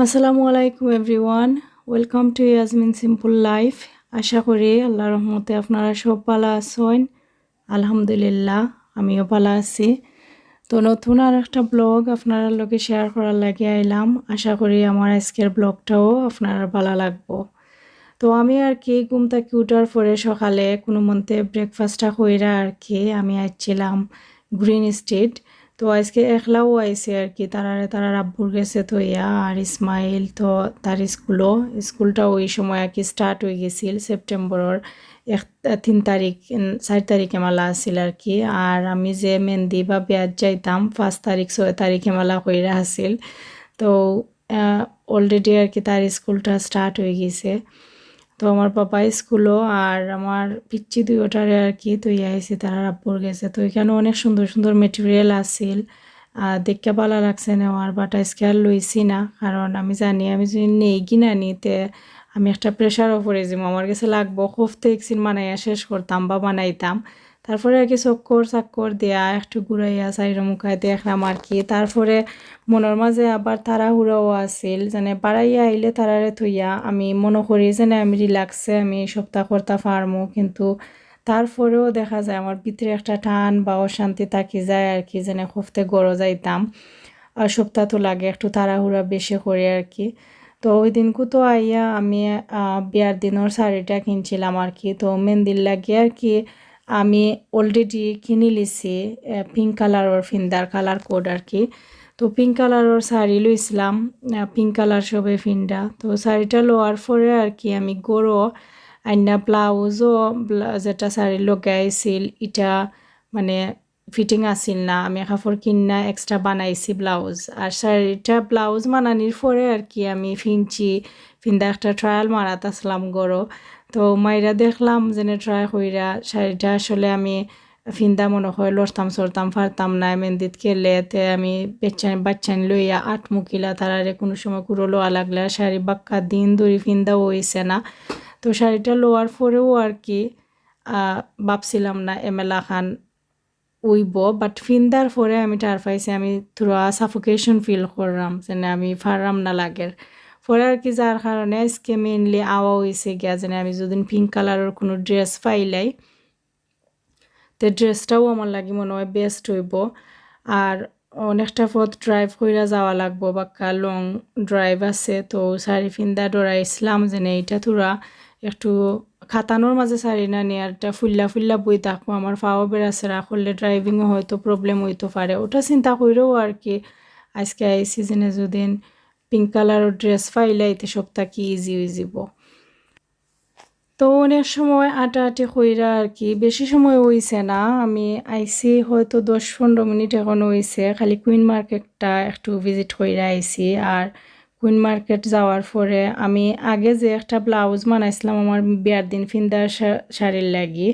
আসসালামু আলাইকুম everyone, welcome to Yasmin simple life. আশা করি আল্লাহর রহমতে আপনারা সব ভালো আছেন। আলহামদুলিল্লাহ, আমিও ভালো আছি। তো নতুন আর একটা ব্লগ আপনারা লগে শেয়ার করার লাগে আইলাম। আশা করি আমার আজকের ব্লগটাও আপনারা ভালো লাগবো। তো আমি আর কি ঘুম থেকে উঠার পরে সকালে কোনো মতে ব্রেকফাস্টটা কইরা আর কি আমি আসছিলাম গ্রিন স্ট্রিট। তো আজকে একলাও আইছে আর কি, তারার আব্বুর গেছে তো আর ইসমাইল তো তার স্কুলটা ওই সময় আর কি স্টার্ট হয়ে গেছিল সেপ্টেম্বরের 3 তারিখ 4 তারিখে মেলা আসছিল আর কি। আর আমি যে মেহেন্দি বা বিয়াত যাইতাম 5 তারিখ 6 তারিখে মেলা কইরা আসছিল। তো অলরেডি আর কি তার স্কুলটা স্টার্ট হয়ে গেছে। তো আমার পাপা স্কুলও আর আমার পিচ্চি দুইটারে আর কি তো আইসি তারা আব্বুর গেছে। তো এখানে অনেক সুন্দর সুন্দর মেটেরিয়াল আসিল, দেখতে ভালো লাগছে নেওয়ার। বাট আজকে আর লইছি না, কারণ আমি জানি আমি যদি নেই কিনা নিতে আমি একটা প্রেশারও পড়ে যাবো। আমার কাছে লাগবো হফতে একদিন বানাইয়া শেষ করতাম বা বানাইতাম। তারপরে আর কি চাক্কর দেয়া একটু ঘুরাইয়া সাইরা মুখায় দেখলাম আর কি। তারপরে মনের মাঝে আবার তাড়াহুড়োও আছিল, যেন বাড়াইয়া আইলে তারারে থইয়া আমি মনে করি যেন আমি রিল্যাক্সে আমি এই সপ্তাহ করতে পারমু। কিন্তু তারপরেও দেখা যায় আমার ভিতরে একটা টান বা অশান্তি থাকি যায় আর কি, যেন হফতে গড়ো যাইতাম। আর সপ্তাহ তো লাগে একটু তাড়াহুড়া বেশি করে আর কি। তো ওই দিনকু তো আইয়া আমি বিয়ার দিনের শাড়িটা কিনছিলাম আর কি। তো মেহেন্দির লাগে আর কি আমি অলরেডি কিনে লিছি পিঙ্ক কালারের ফিন্দার কালার কোড আর কি। তো পিঙ্ক কালারের শাড়ি লইছিলাম, পিঙ্ক কালার সবে ফিন্ডা। তো শাড়িটা লোয়ার পরে আর কি আমি গড়ো আইনা ব্লাউজও যেটা শাড়ি লগাইছিল এটা মানে ফিটিং আসিল না, আমি কাপড় কিনা এক্সট্রা বানাইছি ব্লাউজ। আর শাড়িটা ব্লাউজ বানানির পরে আর কি আমি ফিন্দা একটা ট্রায়াল মারাত আসলাম গড়ো। তো মাইরা দেখলাম যেন ট্রাই কইরা শাড়িটা আসলে আমি ফিন্দা মনে হয় লড়তাম চড়তাম পারতাম না। মেহেন্দিত খেলে তে আমি বাচ্চান লইয়া মুকিলা তারারে কোনো সময় কুড়ো লোয়া লাগলে শাড়ি বাক্কা দিন ধরে ফিন্দা হইছে না। তো শাড়িটা লোয়ার পরেও আর কি ভাবছিলাম না এমেলা খান উইব, বাট ফিন্দার পরে আমি টার পাইছি আমি থোড়া সাফোকেশন ফিল করলাম, যেন আমি ফাররাম না লাগের পরে আর কি। যার কারণে আজকে মেইনলি আওয়া হয়েছে গিয়া যেন আমি যদি পিঙ্ক কালারের কোনো ড্রেস পাইলাই তো ড্রেসটাও আমার লাগে মনে হয় বেস্ট হইব। আর অনেকটা পথ ড্রাইভ কইরা যাওয়া লাগবো, বাক্কা লং ড্রাইভ আছে। তো শাড়ি ফিন্দা ডরাইছিলাম যেন এইটা থোড়া একটু খাতানোর মাঝে শাড়ি না নেয়ারটা ফুল্লা বই থাকবো, আমার ফাও বেড়াচেরা করলে ড্রাইভিংও হয়তো প্রবলেম হইতে পারে। ওটা চিন্তা করেও আর কি আজকে এই সিজনে যদি পিঙ্ক কালারের ড্রেস পাইলাইতে সপ্তাহ কি ইজি হয়ে যাব। তো অনেক সময় আটাআটি কইরা আর কি বেশি সময় হইছে না, আমি আইছি হয়তো 10-15 মিনিট এখন হইছে। খালি কুইন মার্কেটটা একটু ভিজিট কইরা আইছি। আর কুইন মার্কেট যাওয়ার পরে আমি আগে যে একটা ব্লাউজ বানাইছিলাম আমার বিয়ার দিন ফিন্দার শাড়ির লাগি,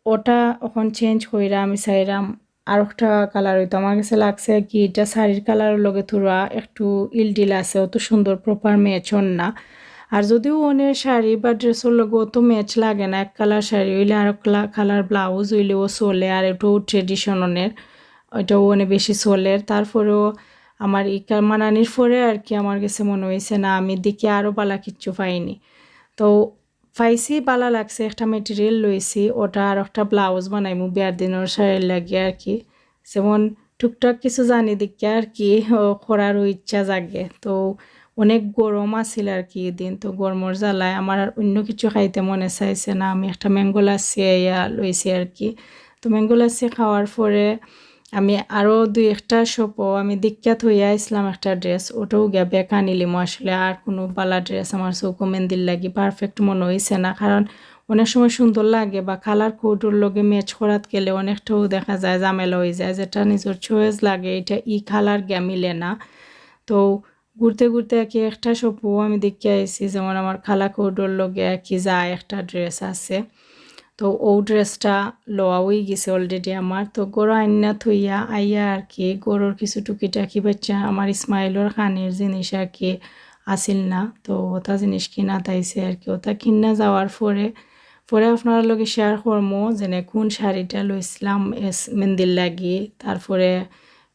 ওটা এখন চেঞ্জ কইরা আমি চাইলাম আর একটা কালার হইতো। আমার কাছে লাগছে কি এটা শাড়ির কালারের লগে থোড়া একটু ইলডিল আছে, অত সুন্দর প্রপার ম্যাচ হন না। আর যদিও অনেক শাড়ি বা ড্রেসের লগে অত ম্যাচ লাগে না, এক কালার শাড়ি হইলে আর কালার ব্লাউজ হইলেও চলে, আর একটু ট্রেডিশনের ওইটাও অনেক বেশি চলের। তারপরেও আমার মানানির পরে আর কি আমার কাছে মনে হয়েছে না আমি দিকে আরও বালা কিচ্ছু পাইনি। তো পাইছি বালা লাগছে, একটা মেটেরিয়াল লইছি ওটা আর একটা ব্লাউজ বানাইমু বিয়ার দিনের শাড়ির লাগে আর কি। যেমন টুকটাক কিছু জানি দিকে আর কি করারও ইচ্ছা জাগে। তো অনেক গরম আছিল আর কি দিন, তো গরমর জ্বালায় আমার আর অন্য কিছু খাইতে মনে চাইছে না। আমি একটা ম্যাঙ্গো লাচ্ছি লইছি আর কি। তো ম্যাঙ্গো লাচ্ছি খাওয়ার পরে আমি আরও 2-1টা শপও আমি দীক্ষাত হইয়া আসলাম একটা ড্রেস, ওটাও গিয়া বেকা নিলিম। আসলে আর কোনো বালা ড্রেস আমার চৌকো মেহেন্দির লাগি পারফেক্ট মনে হয়েছে না, কারণ অনেক সময় সুন্দর লাগে বা কালার কোডের লগে ম্যাচ করাত গেলে অনেকটাও দেখা যায় ঝামেলা হয়ে যায়, যেটা নিজের চয়েস লাগে এটা কালার গিয়া মিলে না। তো ঘুরতে ঘুরতে কি একটা শপও আমি দেখে আইছি, যেমন আমার খালা কোডের লগে কি যায় একটা ড্রেস আছে। তো ও ড্রেসটা লওয়া হয়ে গেছে অলরেডি আমার। তো গরো আইনা থইয়া আইয়া আর কি গরুর কিছু টুকিটাকি বাচ্চা আমার ইসমাইলের খানির জিনিস আর কি আসিল না, তো ওটা জিনিস কিনা তাইছে আর কি। ওটা কিনা যাওয়ার পরে আপনার লগে শেয়ার করবো যেন কোন শাড়িটা লইছিলাম মেহেন্দির লাগি, তারপরে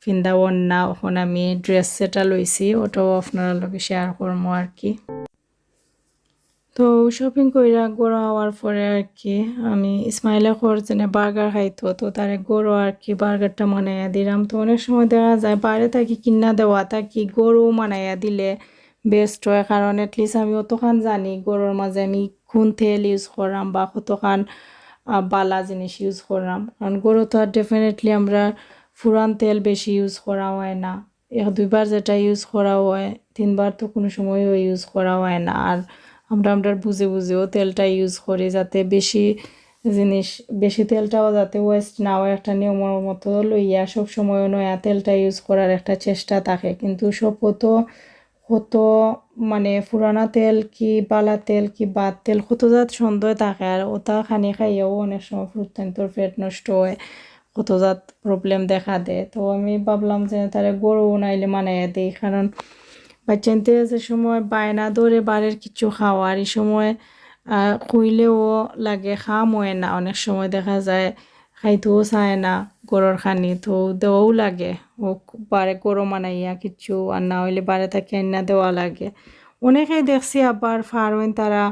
ফিন্দা ওন্না এখন আমি ড্রেস সেটা লইছি ওটাও আপনার লগে শেয়ার করবো আর কি। তো শপিং কইরা গড়ো হওয়ার পরে আর কি আমি ইসমাইলে যেন বার্গার খাইতো তো তারে গরু আর কি বার্গারটা বানাইয়া দিলাম। তো অনেক সময় দেখা যায় বাইরে থাকি কিনা দেওয়া থাকি গরু বানাইয়া দিলে বেস্ট হয়, কারণ এটলিস্ট আমি অতখান জানি গরুর মাঝে আমি কোন তেল ইউজ করাম বা কতখান বালা জিনিস ইউজ করাম, কারণ গরু তো আর ডেফিনেটলি আমরা ফুরান তেল বেশি ইউজ করা হয় না, 1-2 বার যেটা ইউজ করা হয় 3 বার তো কোনো সময়ও ইউজ করা হয় না। আর আমরা বুঝে বুঝেও তেলটা ইউজ করি যাতে জিনিস বেশি তেলটাও যাতে ওয়েস্ট না হয়, একটা নিয়মের মতো লইয়া সব সময় নয়া তেলটা ইউজ করার একটা চেষ্টা থাকে। কিন্তু সব কত মানে পুরানা তেল কি বালা তেল কি বাদ তেল কত জাত সন্দেহ থাকে, আর ওটা খানি খাইয়াও অনেক সময় তোর পেট নষ্ট হয়, কত জাত প্রবলেম দেখা দেয়। তো আমি ভাবলাম যে তারা গরু নাইলে মানাইয়া দিই, কারণ বাচ্চাতে যে সময় বায়না ধরে বাড়ির কিছু খাওয়ার এই সময় খুইলেও লাগে খাম হয় না, অনেক সময় দেখা যায় খাইতেও চায় না গরুর খানি, তো দেওয়াও লাগে ও বারে গরু মানাইয়া কিছু, আর না হইলে বারে তাকে আইনা দেওয়া লাগে। অনেকেই দেখছি আবার ফারওয়েন তারা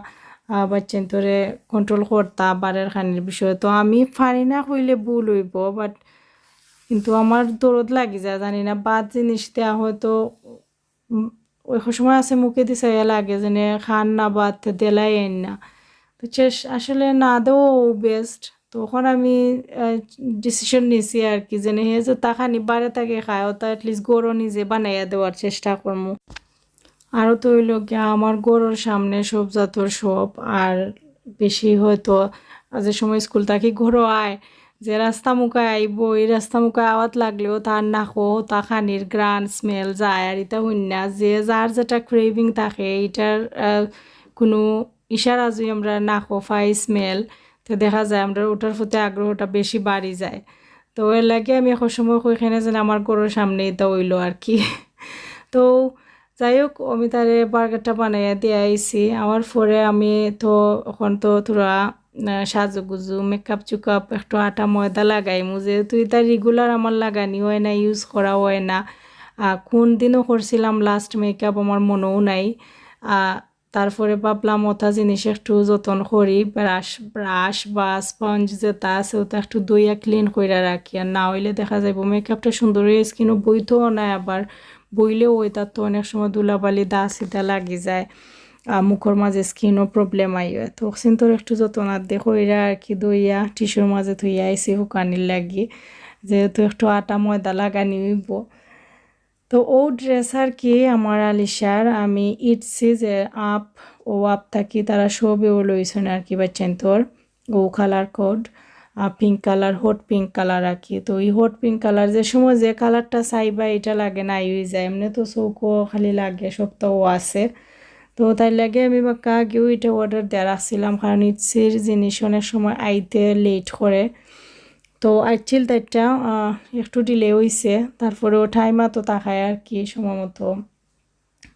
বাচ্চান্তরে কন্ট্রোল করতা বারের খানির বিষয়ে, তো আমি পারি না কইলে ভুল হইব, বাট কিন্তু আমার দরদ লাগি যায় জানি না বাদ জিনিস দেওয়া হয়তো ওই সময় আছে মুখে দিছে লাগে যেন খান না বাদ দেলাই আইন না, তো আসলে না দেও বেস্ট। তখন আমি ডিসিশন নিছি আর কি যেন হে যে তা খানি বারে তাকে খায় তা অ্যাটলিস্ট গরু নিজে বানাইয়া দেওয়ার চেষ্টা করবো। আরও তো হইল গিয়া আমার গরুর সামনে সব জাতর সব, আর বেশি হয়তো যে সময় স্কুল থাকি ঘরও আয় যে রাস্তা মুখায় আইব এই রাস্তা মুখায় আওয়াত লাগলেও তার নাকো তা খানির গ্রান স্মেল যায়, আর এটা হইনা যে যার যেটা ক্রেভিং থাকে এইটার কোনো ইশারা যদি আমরা নাকো পাই স্মেল, তো দেখা যায় আমরা ওটার প্রতি আগ্রহটা বেশি বাড়ি যায়। তো এর লাগে আমি এখন সময় ওইখানে যেন আমার গরুর সামনে এটা হইলো আর কি। তো যাই হোক আমি তারে বার্গারটা বানাইয়া দিয়ে আইছি, আমার পরে আমি তো এখন তো তোরা সাজুগুজু মেকআপ চুকআপ একটু আটা ময়দা লাগাইমু, যেহেতু এটা রেগুলার আমার লাগানি হয় না ইউজ করা হয় না, কোন দিনও করছিলাম লাস্ট মেকআপ আমার মনেও নাই। তারপরে ভাবলাম ওটা জিনিস একটু যত্ন করি, ব্রাশ বা স্পঞ্জ যেটা আছে ওটা একটু দইয়া ক্লিন করে রাখি, আর না হইলে দেখা যাইব মেকআপটা সুন্দর হয়ে স্কিনও বইতেও নাই, আবার বইলেও ওইটার তো অনেক সময় ধুলাবালি দা সিধা লাগি যায়, মুখের মাঝে স্কিনও প্রবলেম আইয়, তো তোর একটু যত্ন দেখো এরা আর কি দইয়া টিস্যুর মাঝে ধুইয়া আইসি হুকানির লাগি, যেহেতু একটু আটা ময়দা লাগানি হইব। তো ও ড্রেস আর কি আমার আলিশার আমি ইটছি যে আপ থাকি তারা সবেও লইছেন আর কি বাচ্চান তোর ও colour code pink colour hot pink colour আর কি। তো এই হট পিঙ্ক কালার যে সময় যে কালারটা চাইবা এটা লাগে না ইউই যায়, এমনি তো চৌকো খালি লাগে সপ্তাহও আছে, তো তাই লাগে আমি বাক্কা আগেও এটা অর্ডার দেওয়া রাখছিলাম, কারণ ইটসির জিনিস অনেক সময় আইতে লেট করে। তো আইছিল তাইটা একটু ডিলে হয়েছে, তারপরেও টাইমা তো তাকায় আর কি সময় মতো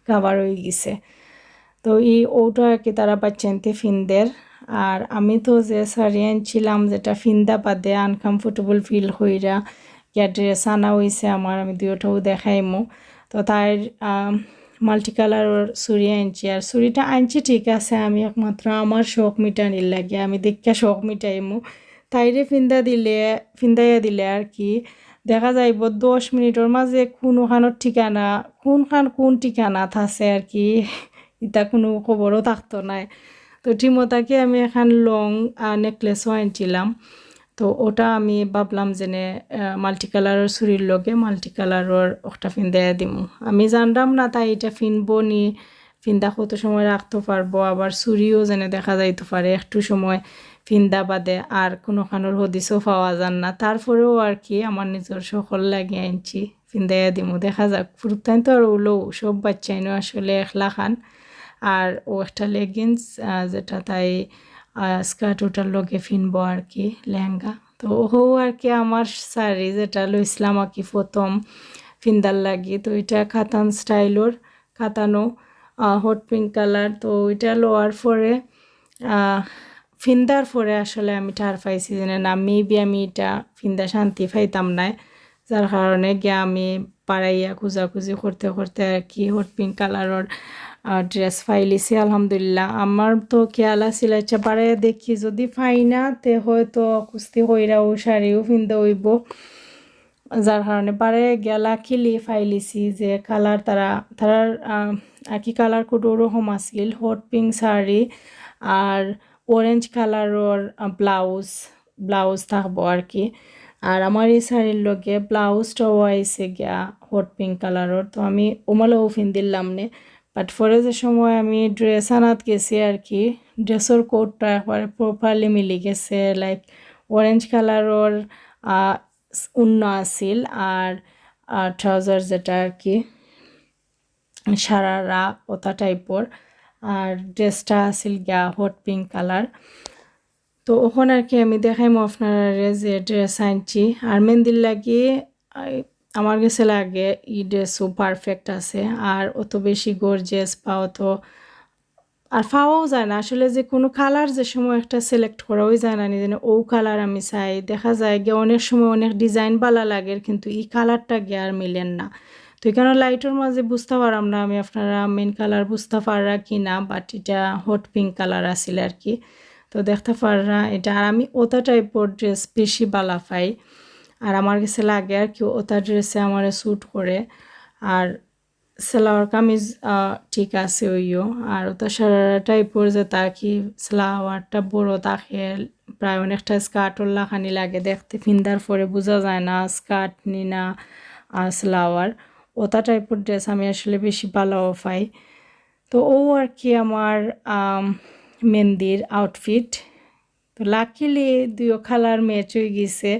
খাবার হয়ে গেছে। তো এই ওটা আর কি তারা বাচ্চানতে ফিনদের, আর আমি তো যে শাড়ি আনছিলাম যেটা ফিন্দা বাদে আনকমফোর্টেবল ফিল হইরা ইয়া ড্রেস আনা হয়েছে আমার, আমি দুইটাও দেখাইমো। তো তার মাল্টি কালারের চুড়ি আনছি, আর চুড়িটা আনছি ঠিক আছে আমি একমাত্র আমার শখ মিটানির লাগে, আমি দেখা শখ মিটাইমু তাইরে ফিন্দাইয়া দিলে আর কি দেখা যাইব 10 মিনিটের মাঝে কোনখানোর ঠিকানা কোন ঠিকানা থাকছে আর কি এটা কোনো খবরও থাকতো নাই। তো ঠিমতাকে আমি এখন লং নেকলেসও আনছিলাম, তো ওটা আমি ভাবলাম যে মাল্টি কালারের চুরির লগে মাল্টি কালারের একটা ফিন্দাইয়া দিমু, আমি জানলাম না তাই এটা ফিনবো নি ফিন্দা কত সময় রাখতে পারবো, আবার চুরিও যেনে দেখা যাইতে পারে একটু সময় ফিন্দা বাদে আর কোনোখানোর হদিসও পাওয়া যান না, তারপরেও আর কি আমার নিজের সকল লাগিয়ে আনছি ফিন্দাইয়া দিমু, দেখা যাক ফুরতাইন তো আর ওলো সব বাচ্চাইনও আসলে একলা খান। আর ও একটা লেগিংস যেটা তাই স্কার্ট ওটার লগে ফিনবো আর কি লেহেঙ্গা, তো ও আর কি আমার শাড়ি যেটা লইছিলাম আর কি প্রথম ফিন্দার লাগি, তো এটা কাতান স্টাইলর কাতানো হট পিঙ্ক কালার, তো ওইটা লোয়ার পরে ফিন্দার পরে আসলে আমি ঠার পাইছি যে না মেবি আমি এটা ফিন্দা শান্তি পাইতাম না, যার কারণে গিয়ে আমি পাড়াইয়া খোঁজাখুঁজি করতে করতে আর কি হট পিঙ্ক কালারের ড্রেস ফাইলিছি। আলহামদুলিল্লাহ আমার তো খেয়াল আছিল আচ্ছা পাড়াইয়া দেখি যদি ফাই না তে হয়তো কুস্তি হইরাও শাড়িও পিনতে হইব, যার কারণে পারে গেলা খিলি ফাইলিছি যে কালার তারার আর কি কালার কোড ওরকম আসিল হট পিঙ্ক শাড়ি আর অরেঞ্জ কালারের ব্লাউজ থাকবো আর কি। আর আমার এই শাড়ির লগে ব্লাউজটাও আইসে গিয়া হট পিঙ্ক কালারের, তো আমি ওমালেও ফিন দিলাম নে। বাট পরে যে সময় আমি ড্রেস আনাত গেছি আর কি ড্রেসের কোডটা একবারে প্রপারলি মিলি গেছে, লাইক অরেঞ্জ কালারের উন্না আছিল আর ট্রাউজার যেটা আর কি সারারা ওটা টাইপর, আর ড্রেসটা আছিল গিয়া হট পিঙ্ক কালার। তো ওখানে আর কি আমি দেখাইমো আপনারা যে ড্রেস আনছি। আর মেহেন্দির লাগি আমার কাছে লাগে এই ড্রেসও পারফেক্ট আছে, আর অত বেশি গর্জিয়াস বা অত আর পাওয়াও যায় না আসলে, যে কোনো কালার যে সময় একটা সিলেক্ট করাই যায় না নিজে ও কালার আমি চাই, দেখা যায় গিয়ে অনেক সময় অনেক ডিজাইন বালা লাগে কিন্তু এই কালারটা গিয়ে আর মিলেন না। তো এখানে লাইটের মাঝে বুঝতে পারলাম না আমি আপনারা মেন কালার বুঝতে পাররা কি না, বাট এটা হট পিঙ্ক কালার আছিল আর কি। তো দেখতে পাররা এটা, আর আমি ওটা টাইপের ড্রেস বেশি বালা পাই আর আমার কাছে লাগে আর কি ওটা ড্রেসে আমার স্যুট করে। আর সালোয়ার কামিজ ঠিক আছে ওইও, আর ওটা সারারা টাইপের যে তা কি সালোয়ারটা বড় থাকে প্রায় অনেকটা স্কার্টর লাখানি লাগে দেখতে, ফিন্দার পরে বোঝা যায় না স্কার্ট নি না সালোয়ার। ওটা টাইপের ড্রেস আমি আসলে বেশি ভালো পাই। তো ও আর কি আমার মেহেন্দির আউটফিট। তো লাকিলি দুইও কালার ম্যাচ হয়ে গেছে,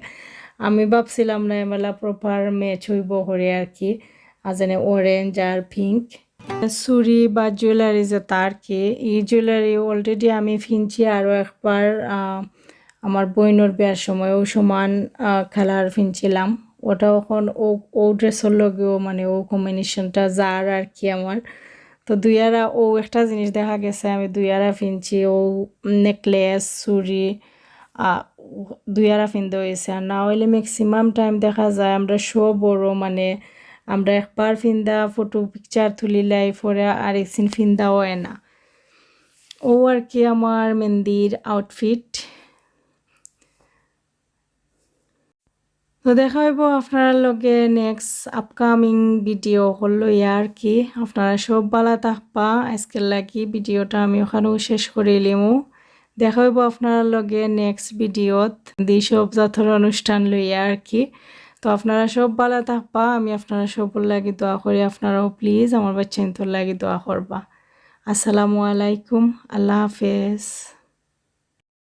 আমি ভাবছিলাম না এমেলা প্রপার ম্যাচ হইব করে আর কি, যেন অরেঞ্জ আর পিঙ্ক। চুরি বা জুয়েলারি যেটা আর কি এই জুয়েলারি অলরেডি আমি ফিনছি আরও একবার আমার বইনের বিয়ার সময় ও সমান কালার ফিনছিলাম, ওটা এখন ও ড্রেসের লগেও মানে ও কম্বিনেশনটা যার আর কি আমার। তো দুইয়ারা ও একটা জিনিস দেখা গেছে আমি দুইয়ারা ফিনছি, ও নেকলেস চুরি দুইয়ারা ফিনতে হয়েছে। আর না হইলে ম্যাক্সিমাম টাইম দেখা যায় আমরা শো বড় মানে আমরা একবার ফিন্দা ফটো পিকচার তুলিলাই পরে আর একদিন ফিন্দা হয় না। ও আর কি আমার মেহেন্দির আউটফিট। তো দেখা হইব আপনারা লগে নেক্সট আপকামিং ভিডিও হলো আর কি। আপনারা সব ভালো থাকবা, আজকের লাগি ভিডিওটা আমি ওখানেও শেষ করে লিমু। দেখা হইব আপনারা লগে নেক্সট ভিডিওত দি সব জাতর অনুষ্ঠান লইয়া আর কি। তো আপনারা সব ভালো থাকবা, আমি আপনারা সবর লাগি দোয়া করি, আপনারাও প্লিজ আমার বাচ্চা তোর লাগি দোয়া করবা। আসসালামু আলাইকুম, আল্লাহ হাফেজ।